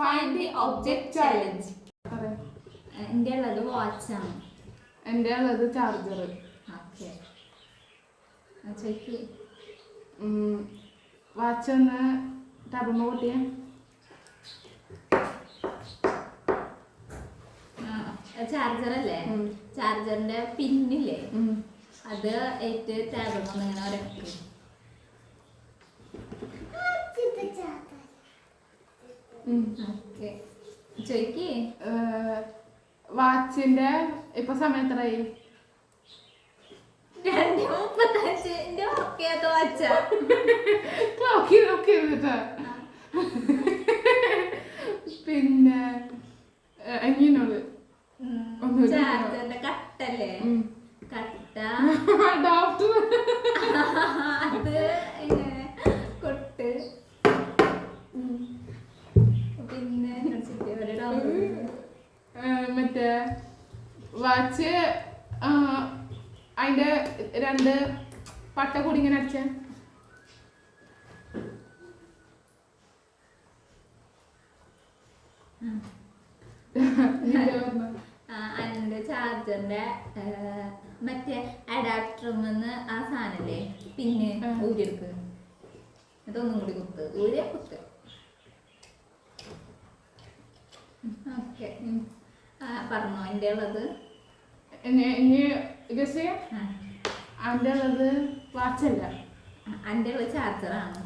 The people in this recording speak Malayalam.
Find the object challenge. എൻ്റെ ഉള്ളത് വാച്ചാണ്. എൻ്റെ ഉള്ളത് ചാർജർ. ഓക്കെ, ചോദിക്ക്. വാച്ച് ഒന്ന് ടബുമ്പോ കൂട്ടിയ ചാർജർ അല്ലേ? ചാർജറിന്റെ പിന്നില്ലേ, അത് ഏറ്റ് ടാബിൾ ഇങ്ങനെ ഒരക്കും. ചോദിക്ക്. വാച്ചിന്റെ ഇപ്പൊ സമയം എത്രയായി? 2:35. വാച്ച പിന്നെ എങ്ങനെയുള്ളത് ചാർജറിന്റെ കട്ടല്ലേ? കട്ട അത് ഇങ്ങനെ കൊട്ട്. പിന്നെ മറ്റേ വാച്ച് അതിന്റെ 2 പട്ട കൂടി ഇങ്ങനെ അടിച്ച അതിന്റെ ചാർജറിന്റെ മറ്റേ അഡാപ്റ്ററിന്ന് ആ സാധനല്ലേ പിന്നെ ഊരിയെടുക്ക്. അതൊന്നും കൂടി കുത്ത്, ഊരിയ കുത്ത്. ഓക്കെ, പറഞ്ഞോ. എൻ്റെ ഉള്ളത് അതിന്റെ ഉള്ളത് വാച്ചല്ല, എൻ്റെ ഉള്ളത് ചാർജറാണ്.